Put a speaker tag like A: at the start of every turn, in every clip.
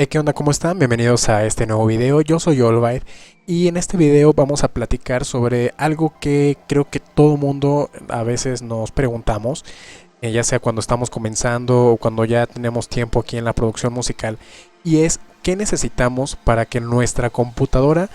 A: ¿Qué onda? ¿Cómo están? Bienvenidos a este nuevo video. Yo soy Olvair y en este video vamos a platicar sobre algo que creo que todo mundo a veces nos preguntamos, ya sea cuando estamos comenzando o cuando ya tenemos tiempo aquí en la producción musical, y es ¿qué necesitamos para que nuestra computadora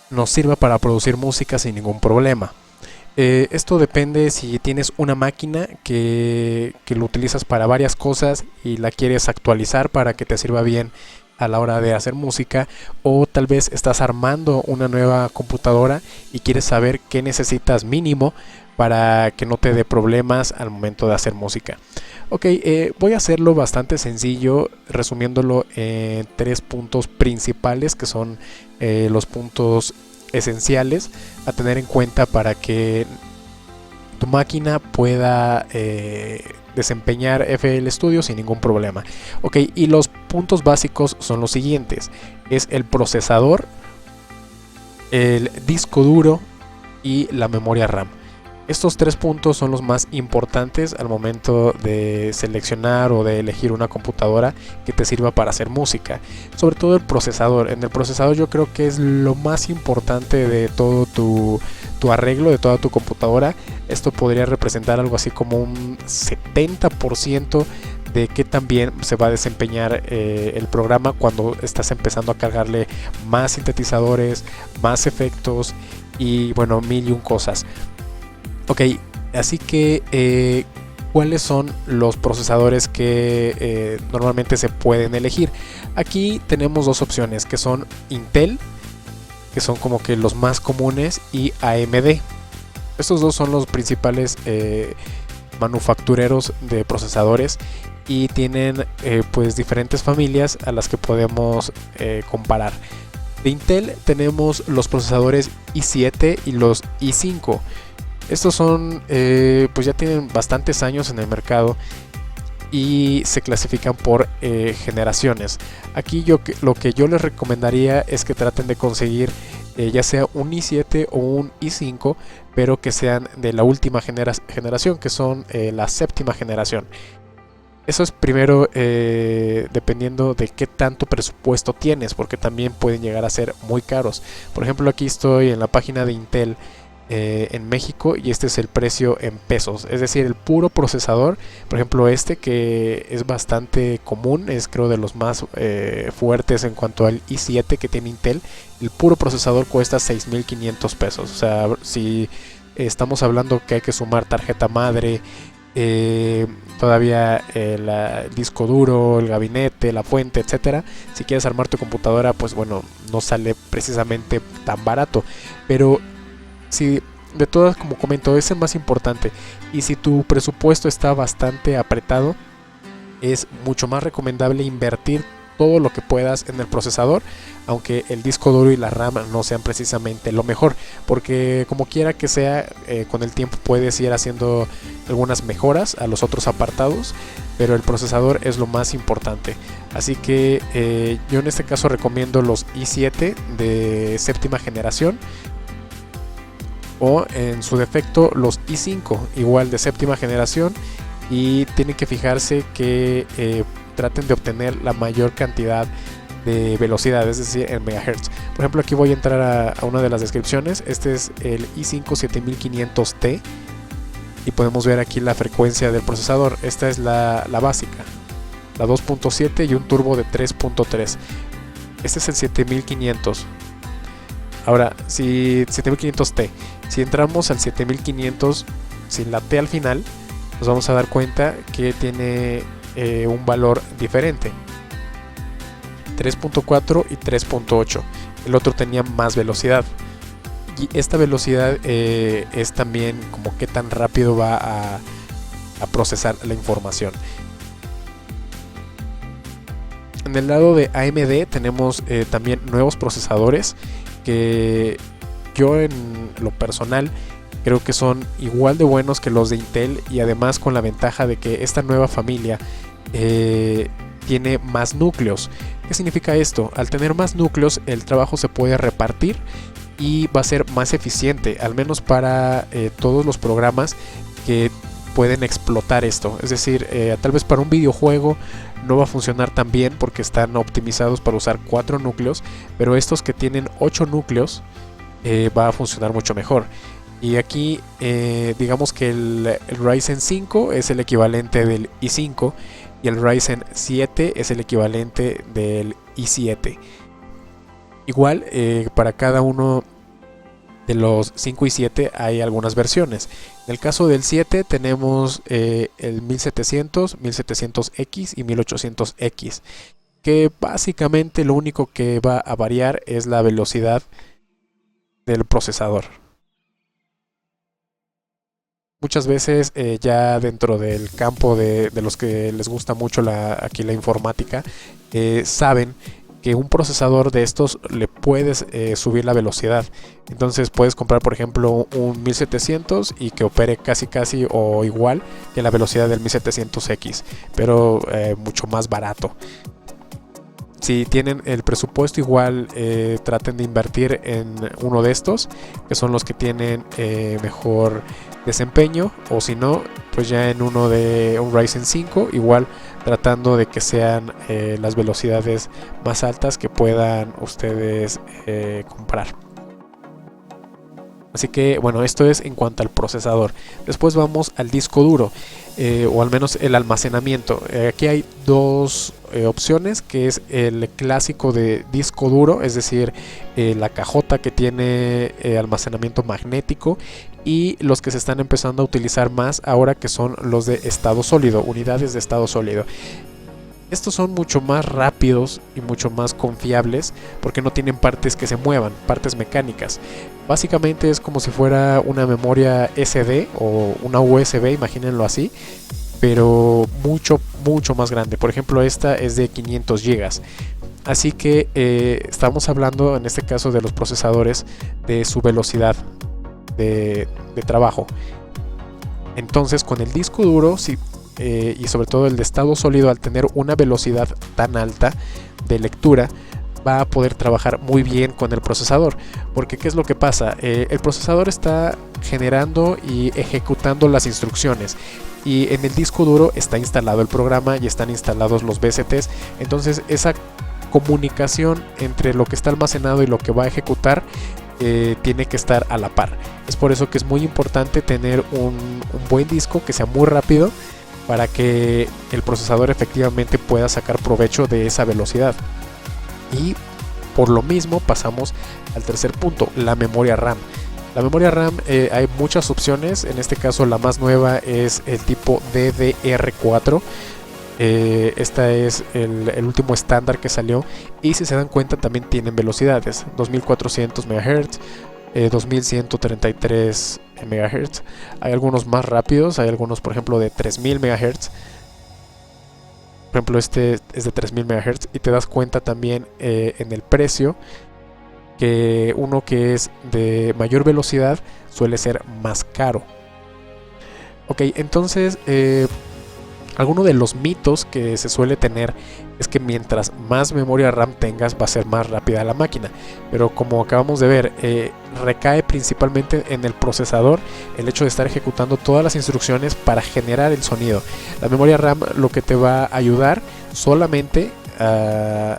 A: nos sirva para producir música sin ningún problema? Esto depende si tienes una máquina que lo utilizas para varias cosas y la quieres actualizar para que te sirva bien a la hora de hacer música, o tal vez estás armando una nueva computadora y quieres saber qué necesitas mínimo para que no te dé problemas al momento de hacer música. Ok, voy a hacerlo bastante sencillo, resumiéndolo en tres puntos principales que son los puntos esenciales a tener en cuenta para que tu máquina pueda desempeñar FL Studio sin ningún problema. Ok, y los puntos básicos son los siguientes: es el procesador, el disco duro y la memoria RAM. Estos tres puntos son los más importantes al momento de seleccionar o de elegir una computadora que te sirva para hacer música. Sobre todo el procesador. En el procesador yo creo que es lo más importante de todo tu arreglo, de toda tu computadora. Esto podría representar algo así como un 70% de qué tan bien se va a desempeñar el programa cuando estás empezando a cargarle más sintetizadores, más efectos y bueno, mil y un cosas. Ok, así que ¿cuáles son los procesadores que normalmente se pueden elegir? Aquí tenemos dos opciones que son Intel, que son como que los más comunes, y AMD. Estos dos son los principales manufactureros de procesadores y tienen pues diferentes familias a las que podemos comparar. De Intel tenemos los procesadores i7 y los i5. Estos son, pues ya tienen bastantes años en el mercado y se clasifican por generaciones. Aquí lo que yo les recomendaría es que traten de conseguir ya sea un i7 o un i5, pero que sean de la última generación, que son la séptima generación. Eso es primero dependiendo de qué tanto presupuesto tienes, porque también pueden llegar a ser muy caros. Por ejemplo, aquí estoy en la página de Intel en México y este es el precio en pesos, es decir, el puro procesador. Por ejemplo, este que es bastante común, es creo de los más fuertes en cuanto al i7 que tiene Intel. El puro procesador cuesta 6,500 pesos. O sea, si estamos hablando que hay que sumar tarjeta madre, todavía el disco duro, el gabinete, la fuente, etcétera. Si quieres armar tu computadora, pues bueno, no sale precisamente tan barato, pero si de todas, como comento, es el más importante. Y si tu presupuesto está bastante apretado, es mucho más recomendable invertir todo lo que puedas en el procesador, aunque el disco duro y la RAM no sean precisamente lo mejor, porque como quiera que sea, con el tiempo puedes ir haciendo algunas mejoras a los otros apartados, pero el procesador es lo más importante. Así que yo en este caso recomiendo los i7 de séptima generación, o en su defecto los i5 igual de séptima generación, y tienen que fijarse que traten de obtener la mayor cantidad de velocidad, es decir, en megahertz. Por ejemplo, aquí voy a entrar a una de las descripciones. Este es el i5 7500T y podemos ver aquí la frecuencia del procesador. Esta es la básica, la 2.7 y un turbo de 3.3. Este es el 7500. Ahora, si 7500T, si entramos al 7500 sin la T al final, nos vamos a dar cuenta que tiene un valor diferente, 3.4 y 3.8. El otro tenía más velocidad, y esta velocidad es también como qué tan rápido va a procesar la información. En el lado de AMD tenemos también nuevos procesadores que yo en lo personal creo que son igual de buenos que los de Intel, y además con la ventaja de que esta nueva familia tiene más núcleos. ¿Qué significa esto? Al tener más núcleos, el trabajo se puede repartir y va a ser más eficiente, al menos para todos los programas que pueden explotar esto. Es decir, tal vez para un videojuego no va a funcionar tan bien porque están optimizados para usar 4 núcleos, pero estos que tienen 8 núcleos va a funcionar mucho mejor. Y aquí digamos que el Ryzen 5 es el equivalente del i5 y el Ryzen 7 es el equivalente del i7. Igual para cada uno de los 5 y 7 hay algunas versiones. En el caso del 7 tenemos el 1700, 1700X y 1800X, que básicamente lo único que va a variar es la velocidad del procesador. Muchas veces ya dentro del campo de los que les gusta mucho aquí la informática, saben que un procesador de estos le puedes subir la velocidad. Entonces puedes comprar por ejemplo un 1700 y que opere casi o igual que la velocidad del 1700X, pero mucho más barato. Si tienen el presupuesto, igual traten de invertir en uno de estos, que son los que tienen mejor desempeño, o si no, pues ya en uno de un Ryzen 5, igual tratando de que sean las velocidades más altas que puedan ustedes comprar. Así que bueno, esto es en cuanto al procesador. Después vamos al disco duro, o al menos el almacenamiento. Aquí hay dos opciones, que es el clásico de disco duro, es decir, la cajota que tiene almacenamiento magnético, y los que se están empezando a utilizar más ahora, que son los de estado sólido, unidades de estado sólido. Estos son mucho más rápidos y mucho más confiables porque no tienen partes que se muevan, partes mecánicas. Básicamente es como si fuera una memoria SD o una USB, imagínenlo así, pero mucho más grande. Por ejemplo, esta es de 500 GB. Así que estamos hablando en este caso de los procesadores, de su velocidad de trabajo. Entonces con el disco duro, y sobre todo el de estado sólido, al tener una velocidad tan alta de lectura, va a poder trabajar muy bien con el procesador. Porque ¿qué es lo que pasa? El procesador está generando y ejecutando las instrucciones, y en el disco duro está instalado el programa y están instalados los VSTs. Entonces esa comunicación entre lo que está almacenado y lo que va a ejecutar tiene que estar a la par. Es por eso que es muy importante tener un buen disco que sea muy rápido, para que el procesador efectivamente pueda sacar provecho de esa velocidad. Y por lo mismo pasamos al tercer punto, la memoria RAM. La memoria RAM, hay muchas opciones. En este caso la más nueva es el tipo DDR4. Esta es el último estándar que salió, y si se dan cuenta también tienen velocidades 2400 MHz, 2133 MHz. Hay algunos más rápidos, hay algunos por ejemplo de 3000 MHz. Por ejemplo, este es de 3000 MHz, y te das cuenta también en el precio que uno que es de mayor velocidad suele ser más caro. Ok, entonces alguno de los mitos que se suele tener es que mientras más memoria RAM tengas va a ser más rápida la máquina, pero como acabamos de ver, recae principalmente en el procesador el hecho de estar ejecutando todas las instrucciones para generar el sonido. La memoria RAM lo que te va a ayudar solamente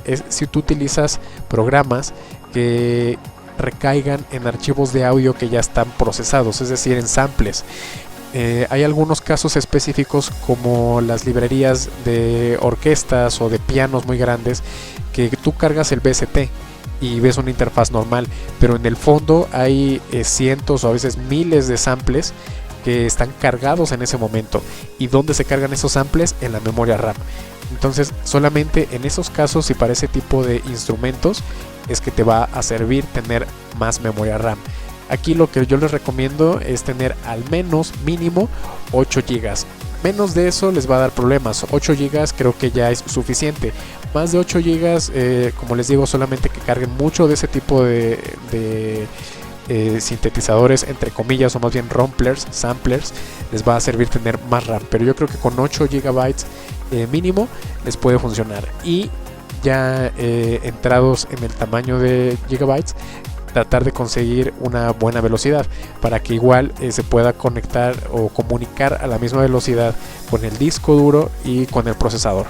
A: es si tú utilizas programas que recaigan en archivos de audio que ya están procesados, es decir, en samples. Hay algunos casos específicos, como las librerías de orquestas o de pianos muy grandes, que tú cargas el VST y ves una interfaz normal, pero en el fondo hay cientos o a veces miles de samples que están cargados en ese momento. ¿Y dónde se cargan esos samples? En la memoria RAM. Entonces solamente en esos casos y para ese tipo de instrumentos es que te va a servir tener más memoria RAM. Aquí lo que yo les recomiendo es tener al menos mínimo 8 GB. Menos de eso les va a dar problemas. 8 GB creo que ya es suficiente. Más de 8 GB, como les digo, solamente que carguen mucho de ese tipo de sintetizadores, entre comillas, o más bien romplers, samplers, les va a servir tener más RAM. Pero yo creo que con 8 GB mínimo les puede funcionar. Y ya entrados en el tamaño de gigabytes, tratar de conseguir una buena velocidad para que igual se pueda conectar o comunicar a la misma velocidad con el disco duro y con el procesador.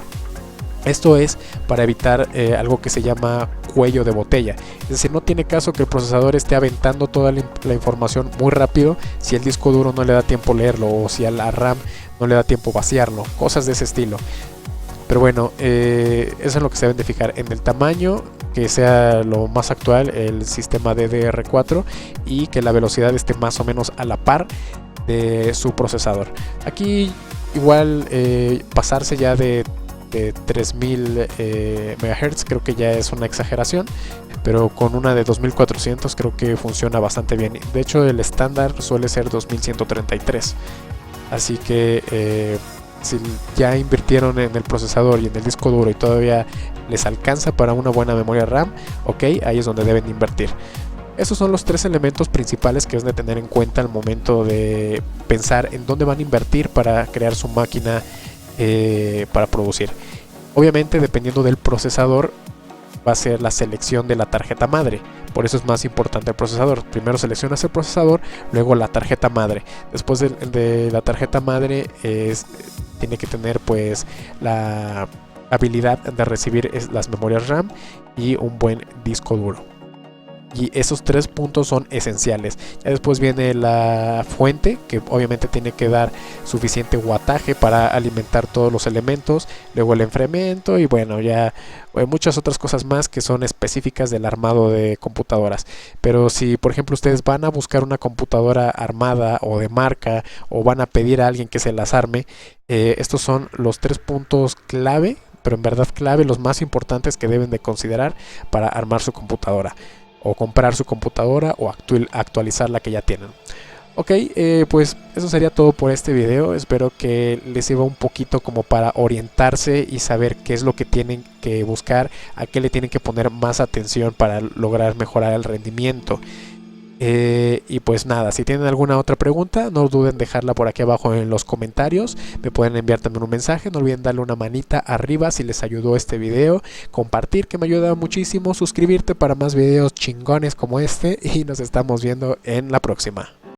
A: Esto es para evitar algo que se llama cuello de botella, es decir, no tiene caso que el procesador esté aventando toda la información muy rápido si el disco duro no le da tiempo leerlo o si a la RAM no le da tiempo vaciarlo, cosas de ese estilo. Pero bueno, eso es lo que se deben de fijar en el tamaño, que sea lo más actual el sistema DDR4 y que la velocidad esté más o menos a la par de su procesador. Aquí igual pasarse ya de 3000 MHz creo que ya es una exageración, pero con una de 2400 creo que funciona bastante bien. De hecho el estándar suele ser 2133, así que si ya invirtieron en el procesador y en el disco duro y todavía les alcanza para una buena memoria RAM, ok, ahí es donde deben invertir. Esos son los tres elementos principales que deben de tener en cuenta al momento de pensar en dónde van a invertir para crear su máquina para producir. Obviamente, dependiendo del procesador, va a ser la selección de la tarjeta madre. Por eso es más importante el procesador. Primero seleccionas el procesador, luego la tarjeta madre. Después de la tarjeta madre tiene que tener pues la habilidad de recibir las memorias RAM y un buen disco duro. Y esos tres puntos son esenciales. Ya después viene la fuente, que obviamente tiene que dar suficiente wattaje para alimentar todos los elementos. Luego el enfriamiento y bueno, ya muchas otras cosas más que son específicas del armado de computadoras. Pero si por ejemplo ustedes van a buscar una computadora armada o de marca, o van a pedir a alguien que se las arme, estos son los tres puntos clave, pero en verdad clave, los más importantes que deben de considerar para armar su computadora, o comprar su computadora, o actualizar la que ya tienen. Ok, pues eso sería todo por este video. Espero que les sirva un poquito como para orientarse y saber qué es lo que tienen que buscar, a qué le tienen que poner más atención para lograr mejorar el rendimiento. Y pues nada, si tienen alguna otra pregunta, no duden en dejarla por aquí abajo en los comentarios. Me pueden enviar también un mensaje. No olviden darle una manita arriba si les ayudó este video, compartir, que me ayuda muchísimo, suscribirte para más videos chingones como este, y nos estamos viendo en la próxima.